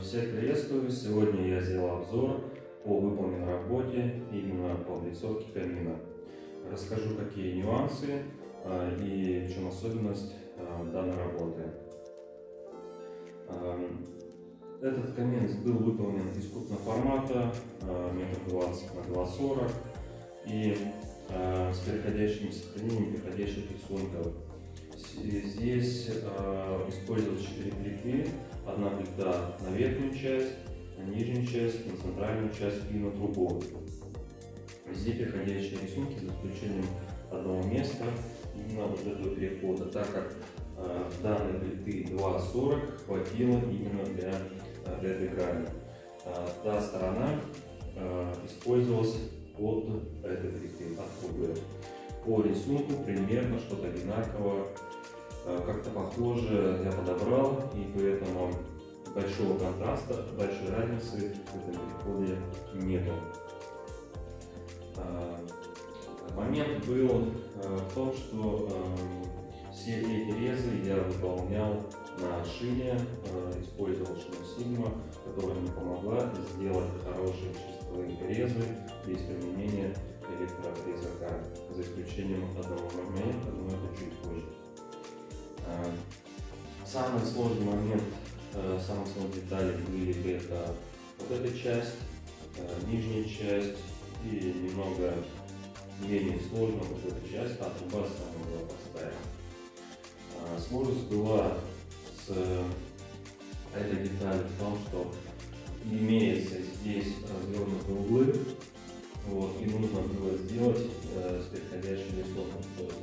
Всех приветствую! Сегодня я сделал обзор по выполненной работе именно по облицовке камина. Расскажу, какие нюансы и в чем особенность данной работы. Этот камин был выполнен из крупного формата 1,20 м на 2,40 м и с переходящими сохранением переходящих рисунков. Здесь использовалось 4 плиты. Одна плита на верхнюю часть, на нижнюю часть, на центральную часть и на трубу. Везде переходящие рисунки, за исключением одного места, именно вот этого перехода, так как данной плиты 2,40 хватило именно для этой грани. Та сторона использовалась от этой плиты, от трубы. По рисунку примерно что-то одинаково, как-то похоже я подобрал, и поэтому большого контраста, большой разницы в этом переходе нету. Момент был в том, что все эти резы я выполнял на шине, использовал шину Sigma, которая мне помогла сделать хорошие чистовые резы без применения электрорезака, за исключением одного момента, но это чуть позже. Самый сложный момент, самые сложные детали были это вот эта часть, нижняя часть и немного менее сложно вот эта часть, а труба самая была простая. Сложность была с этой деталью в том, что имеется здесь развернутые углы, вот, и нужно было сделать с переходящим рисунком, то есть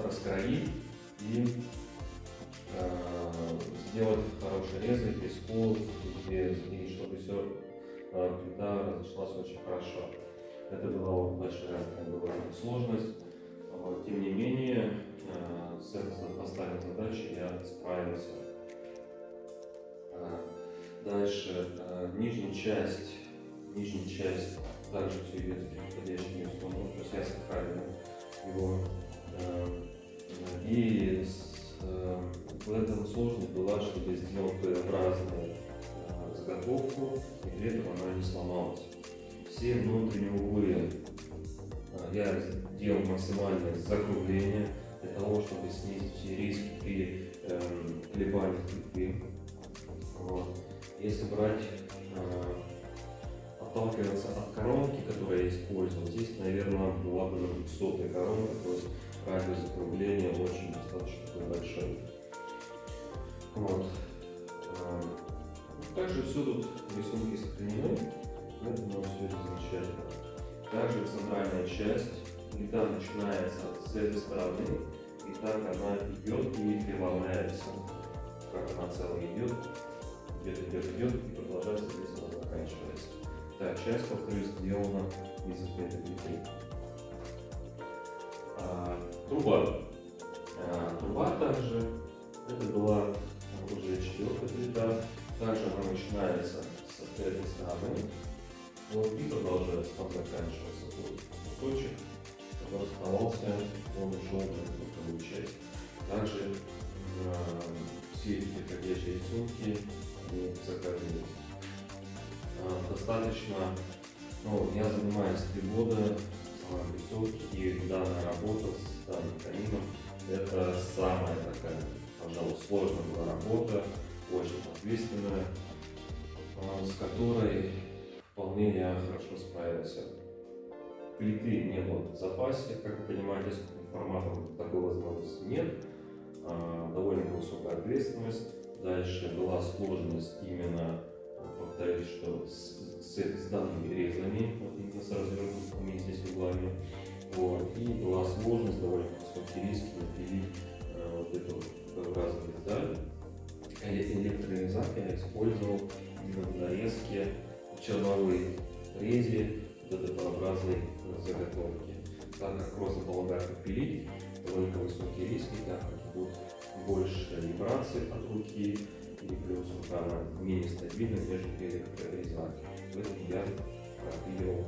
раскроить и сделать хорошие резы, без сколов, и чтобы все плита разошлась очень хорошо. Это была большая сложность, тем не менее с этой поставленной задачей я справился. Дальше нижняя часть также все идет с переходящим рисунком, то есть я сохранил его. И в этом сложность была, чтобы сделать П-образную заготовку, и при этом она не сломалась. Все внутренние углы я сделал максимальное закругление для того, чтобы снизить все риски при колебаниях плиты. Вот. Если брать, отталкиваться от коронки, которую я использовал, здесь, наверное, была бы 200-я коронка, то есть радиус закругления очень достаточно большой. Вот. Также все тут рисунки сохранены, поэтому все это замечательно. Также центральная часть, плита начинается с этой стороны, и так она идет и преломляется, как она целая идет и продолжается, здесь она заканчивается. Та часть, повторюсь, сделана из этой плиты. Труба также, это была уже 4-я плита, также она начинается с этой стороны, вот, и продолжается, там заканчивается кусочек, который оставался, он ушел в другую часть. Также все эти переходящие рисунки они сохранились. Достаточно, я занимаюсь 3 года самооблицовки, и данная работа с данным камином это самая такая, пожалуй, сложная была работа, очень ответственная, с которой вполне я хорошо справился. Плиты не было в запасе, как вы понимаете, с крупным форматом такой возможности нет, довольно высокая ответственность. Дальше была сложность именно, повторюсь, что с данными резами, вот именно с развернутыми здесь углами, вот, и была сложность, довольно высокий риск напилить вот эту П-образную деталь. Электрорезак я использовал именно в нарезке черновой резе П-образной заготовки. Так как просто помогает пилить, довольно высокие риски, так как будут больше вибраций от руки, и плюс рука менее стабильна, нежели электрорезак. Поэтому я пропиливал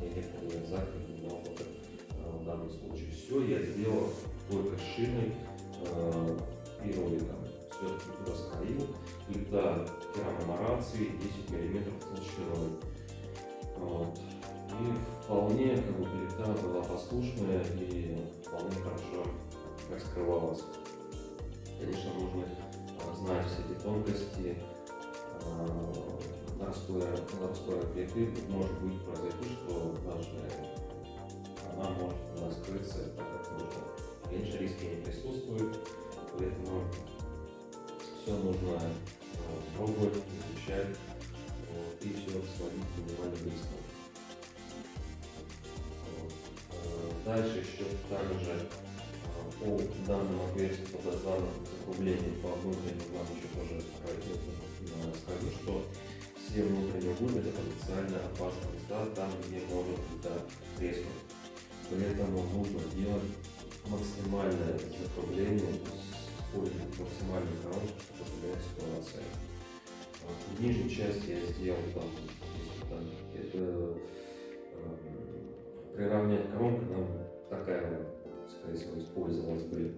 электрорезак в данном случае. Все я сделал только шиной и роликом. Все все-таки туда сходил. Плита керамомарации 10 мм толщиной. Вот. И вполне как бы, плита была послушная и вполне хорошо раскрывалась. Конечно, нужно знать все эти тонкости раскроя плиты. Может быть произойти, что даже она может раскрыться, так как нужно. Меньше риски не присутствует, поэтому все нужно пробовать, изучать, и все сводить минимально быстро. Дальше еще также по данным отверстий, по данным закруглений по внутренним нам еще тоже скажу, что все внутренние углы это потенциально опасные места, там где может треснуть. Поэтому нужно делать максимальное закругление, использовать максимальную коронку, чтобы определять ситуацию. В нижней части я сделал приравнять коронку, нам такая, скорее всего, использовалась бы.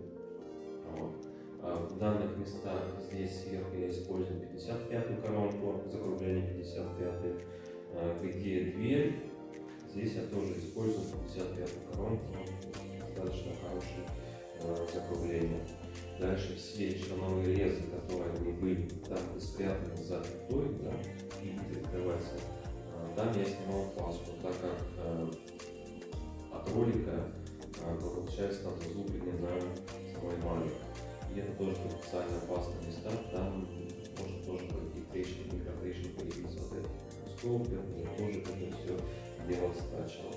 В данных местах здесь сверху я использую 55-ю коронку, закругление 55-й. Где дверь, здесь я тоже использую 55-ю коронку, достаточно хорошее закругление. Дальше все черновые резы, которые они были там спрятаны за плитой, и открываются, там я снимал паску, так как от ролика получается там зазубренный на самой эмали. И это тоже потенциально опасные места, там может тоже какие-то трещины, микротрещины появиться от этих кусков, поэтому я тоже это все дело стачивал.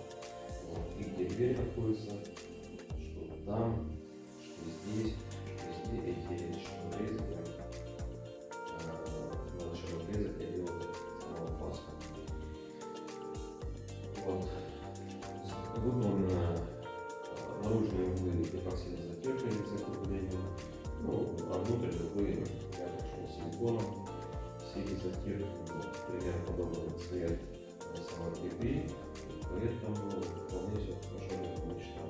И где дверь находится, что там, что здесь, везде эти шнуры, надо шнуры я делал самого паску. Вот. Выполнено наружные углы эпоксидной затекой с закруглением, а внутренние углы я пошел силиконом. Все эти затирки примерно подобного цвета самой плиты, поэтому вполне все хорошо мечтал.